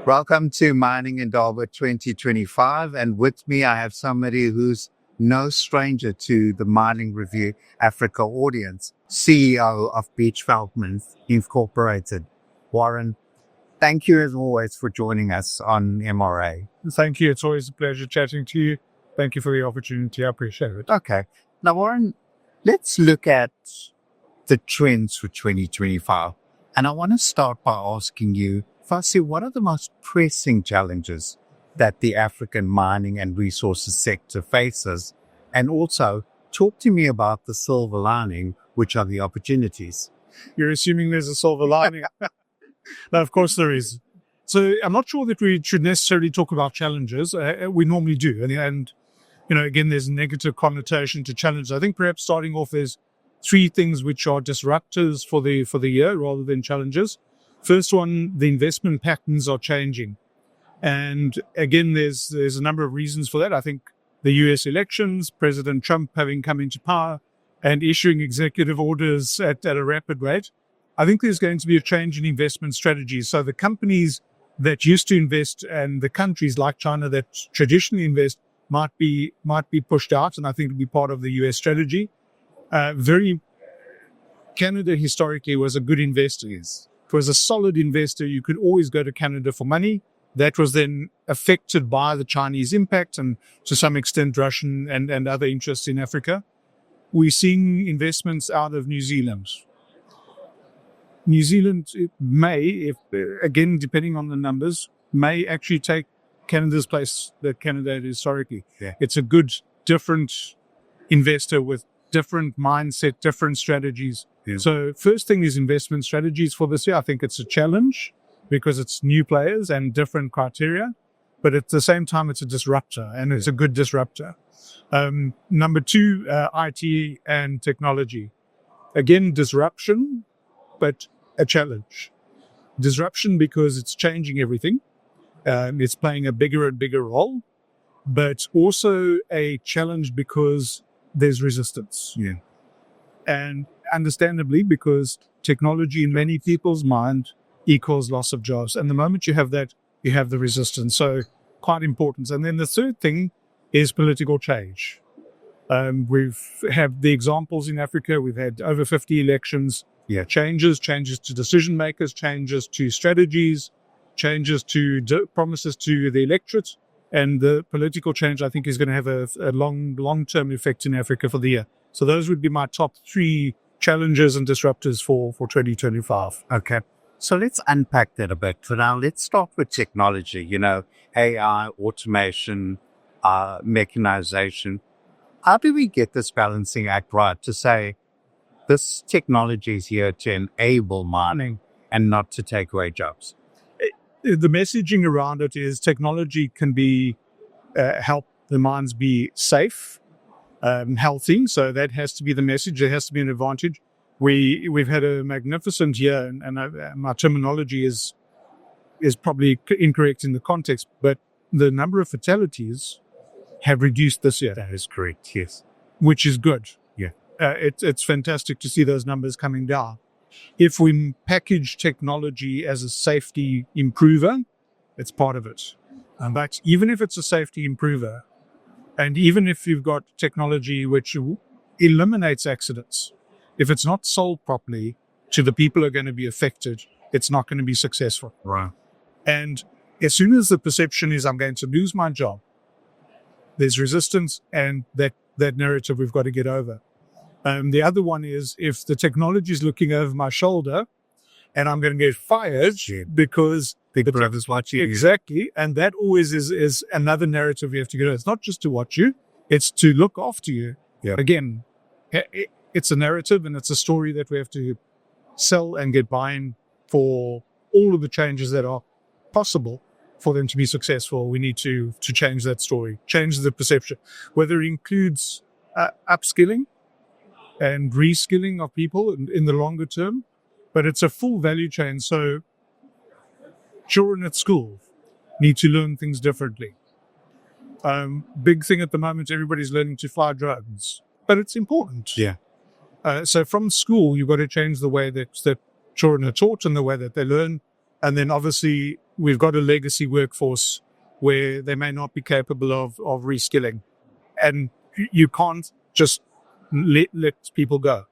Welcome to Mining Indaba 2025. And with me, I have somebody who's no stranger to the Mining Review Africa audience, CEO of Beech Veltman Inc. Warren, thank you as always for joining us on MRA. Thank you. It's always a pleasure chatting to you. Thank you for the opportunity. I appreciate it. Okay. Now, Warren, let's look at the trends for 2025. And I want to start by asking you, firstly, what are the most pressing challenges that the African mining and resources sector faces? And also, talk to me about the silver lining, which are the opportunities. You're assuming there's a silver lining. No, of course there is. So I'm not sure that we should necessarily talk about challenges. We normally do. And again, there's a negative connotation to challenge. I think perhaps starting off, there's three things which are disruptors for the year rather than challenges. First one, the investment patterns are changing. And again, there's a number of reasons for that. I think the US elections, President Trump having come into power and issuing executive orders at a rapid rate. I think there's going to be a change in investment strategies. So the companies that used to invest and the countries like China that traditionally invest might be pushed out. And I think it'll be part of the US strategy. Canada historically was a good investor. It was a solid investor. You could always go to Canada for money. That was then affected by the Chinese impact and to some extent Russian and other interests in Africa. We're seeing investments out of New Zealand. New Zealand may, again, depending on the numbers, may actually take Canada's place that Canada had historically. Yeah. It's a good, different investor with different mindset, different strategies. Yeah. So first thing is investment strategies for this year. I think it's a challenge because it's new players and different criteria, but at the same time, it's a disruptor and it's a good disruptor. Number two, IT and technology. Again, disruption, but a challenge. Disruption because it's changing everything. It's playing a bigger and bigger role, but also a challenge because there's resistance. Yeah. And understandably, because technology in many people's mind equals loss of jobs. And the moment you have that, you have the resistance. So quite important. And then the third thing is political change. We've had the examples in Africa. We've had over 50 elections. Yeah. Changes to decision makers, changes to strategies, changes to promises to the electorate. And the political change, I think, is going to have a long-term effect in Africa for the year. So those would be my top three challenges and disruptors for 2025. Okay. So let's unpack that a bit. For now, let's start with technology, AI, automation, mechanization. How do we get this balancing act right to say this technology is here to enable mining and not to take away jobs? The messaging around it is technology can be help the mines be safe, healthy. So that has to be the message. There has to be an advantage. We've had a magnificent year, and my terminology is probably incorrect in the context, but the number of fatalities have reduced this year. That is correct. Yes, which is good. Yeah, it's fantastic to see those numbers coming down. If we package technology as a safety improver, it's part of it. But even if it's a safety improver, and even if you've got technology which eliminates accidents, if it's not sold properly to the people who are going to be affected, it's not going to be successful. Right. And as soon as the perception is I'm going to lose my job, there's resistance, and that narrative we've got to get over. The other one is if the technology is looking over my shoulder and I'm going to get fired because Big Brother's watching. Exactly. And that always is another narrative we have to get over. It's not just to watch you, it's to look after you. Yeah. Again, it's a narrative and it's a story that we have to sell and get buy-in for all of the changes that are possible for them to be successful. We need to change that story, change the perception, whether it includes upskilling and reskilling of people in the longer term, but it's a full value chain. So children at school need to learn things differently. Big thing at the moment, everybody's learning to fly drones, but it's important. Yeah. So from school, you've got to change the way that children are taught and the way that they learn. And then obviously we've got a legacy workforce where they may not be capable of reskilling. And you can't just let people go.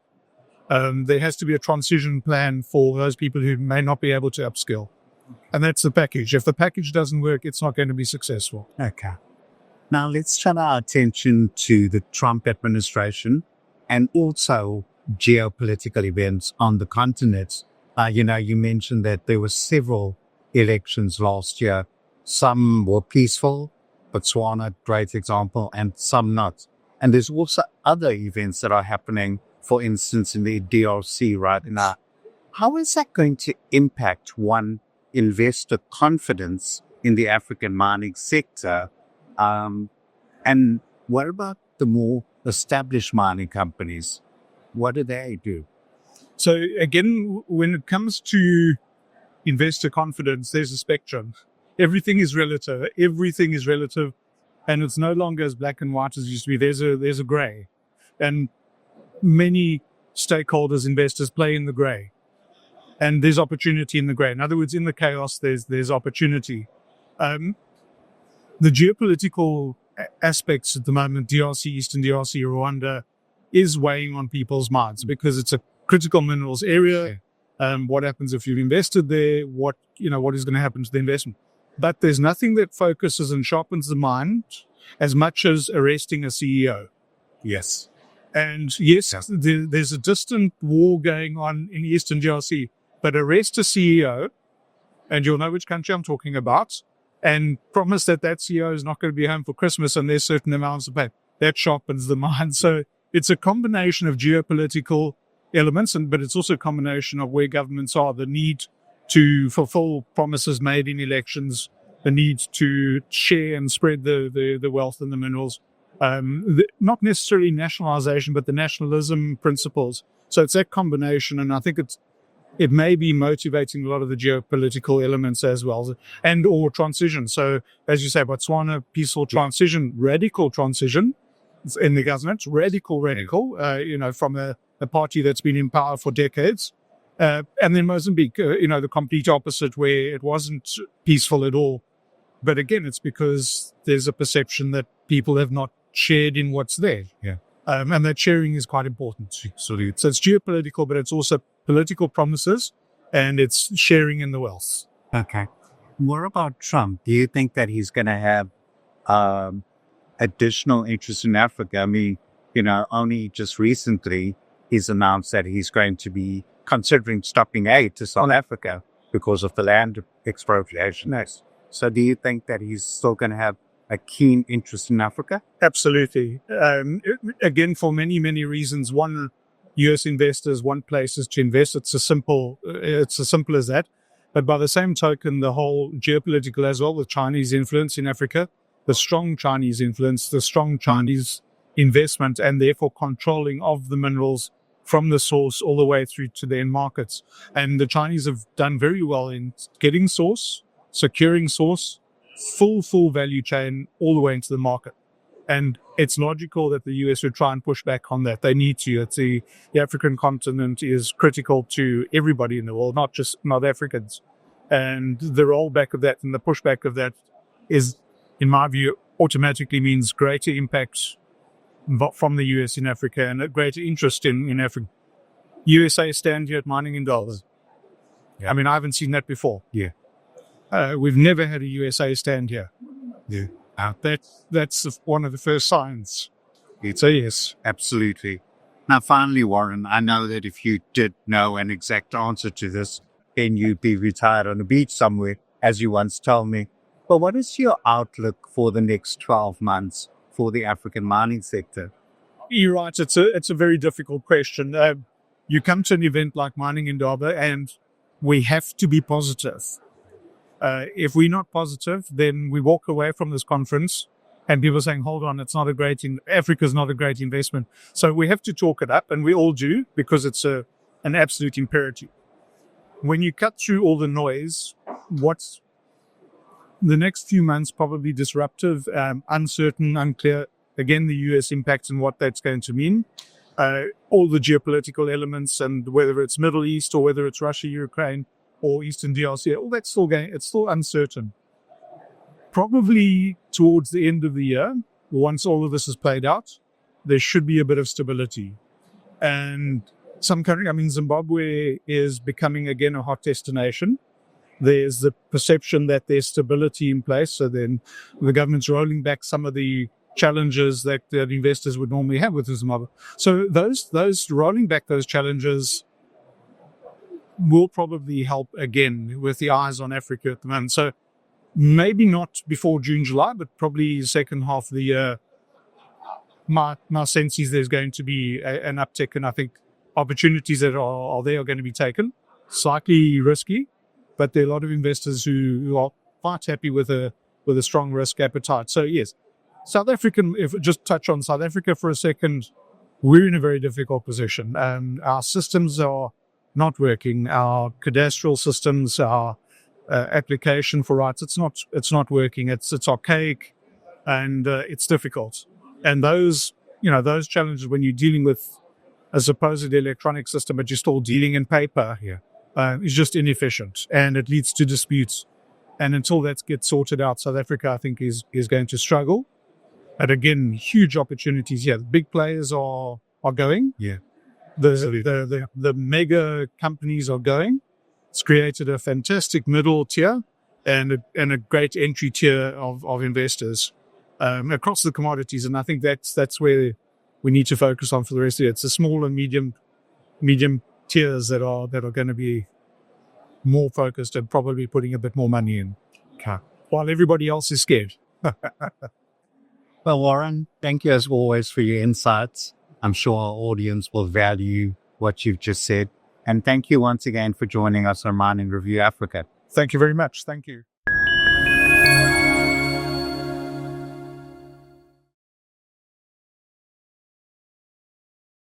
There has to be a transition plan for those people who may not be able to upskill. And that's the package. If the package doesn't work, it's not going to be successful. Okay. Now let's turn our attention to the Trump administration and also geopolitical events on the continent. You mentioned that there were several elections last year. Some were peaceful, Botswana, great example, and some not. And there's also other events that are happening, for instance, in the DRC right now. How is that going to impact investor confidence in the African mining sector? And what about the more established mining companies? What do they do? So again, when it comes to investor confidence, there's a spectrum. Everything is relative. And it's no longer as black and white as it used to be. There's a gray. And many stakeholders, investors play in the gray. And there's opportunity in the gray. In other words, in the chaos, there's opportunity. The geopolitical aspects at the moment, DRC, Eastern DRC, Rwanda, is weighing on people's minds because it's a critical minerals area. What happens if you've invested there? What is going to happen to the investment? But there's nothing that focuses and sharpens the mind as much as arresting a CEO. Yes. And yes, there's a distant war going on in Eastern DRC, but arrest a CEO, and you'll know which country I'm talking about, and promise that CEO is not going to be home for Christmas and there's certain amounts of pay. That sharpens the mind. So it's a combination of geopolitical elements, but it's also a combination of where governments are, the need to fulfill promises made in elections, the need to share and spread the wealth and the minerals, not necessarily nationalization, but the nationalism principles. So it's that combination, and I think it may be motivating a lot of the geopolitical elements as well, and or transition. So as you say, Botswana, peaceful transition, radical transition in the government, radical, from a party that's been in power for decades. And then Mozambique, the complete opposite, where it wasn't peaceful at all. But again, it's because there's a perception that people have not shared in what's there. Yeah. And that sharing is quite important. So it's geopolitical, but it's also political promises, and it's sharing in the wealth. Okay. What about Trump? Do you think that he's going to have additional interest in Africa? I mean, only just recently he's announced that he's going to be considering stopping aid to South Africa because of the land expropriation. Nice. So do you think that he's still going to have a keen interest in Africa? Absolutely. Again, for many, many reasons. One, U.S. investors want places to invest. It's as simple as that. But by the same token, the whole geopolitical as well, the Chinese influence in Africa, the strong Chinese influence, the strong Chinese investment, and therefore controlling of the minerals from the source all the way through to the end markets. And the Chinese have done very well in getting source, securing source, full value chain all the way into the market. And it's logical that the US would try and push back on that. They need to. The African continent is critical to everybody in the world, not just North Africans. And the rollback of that and the pushback of that is, in my view, automatically means greater impact from the US in Africa and a greater interest in Africa. USA stand here at mining in dollars. Yeah. I mean, I haven't seen that before. Yeah. We've never had a USA stand here. Yeah. That's one of the first signs. So yes, absolutely. Now, finally, Warren, I know that if you did know an exact answer to this, then you'd be retired on a beach somewhere, as you once told me. But what is your outlook for the next 12 months for the African mining sector? You're right. It's a very difficult question. You come to an event like Mining Indaba, and we have to be positive. If we're not positive, then we walk away from this conference and people are saying, hold on, Africa's not a great investment. So we have to talk it up, and we all do, because it's an absolute imperative. When you cut through all the noise, what's the next few months probably disruptive, uncertain, unclear. Again, the US impact and what that's going to mean. All the geopolitical elements, and whether it's Middle East or whether it's Russia, Ukraine, or Eastern DRC, all that's still going, it's still uncertain. Probably towards the end of the year, once all of this is played out, there should be a bit of stability. And some country, I mean, Zimbabwe is becoming again a hot destination. There's the perception that there's stability in place. So then the government's rolling back some of the challenges that investors would normally have with Zimbabwe. So those rolling back those challenges will probably help again with the eyes on Africa at the moment. So maybe not before June, July, but probably second half of the year. My sense is there's going to be an uptick, and I think opportunities that are there are going to be taken. Slightly risky, but there are a lot of investors who are quite happy with a strong risk appetite. So yes, South African. If just touch on South Africa for a second, we're in a very difficult position. Our systems are not working. Our cadastral systems, our application for rights, it's not working. It's archaic, and it's difficult. And those challenges when you're dealing with a supposed electronic system, but you're still dealing in paper here, is just inefficient, and it leads to disputes. And until that gets sorted out, South Africa, I think, is going to struggle. And again, huge opportunities here. The big players are going. Yeah. The mega companies are going. It's created a fantastic middle tier and a great entry tier of investors across the commodities. And I think that's where we need to focus on for the rest of it. It's the small and medium tiers that are going to be more focused and probably putting a bit more money in, while everybody else is scared. Well, Warren, thank you as always for your insights. I'm sure our audience will value what you've just said. And thank you once again for joining us on Mining Review Africa. Thank you very much. Thank you.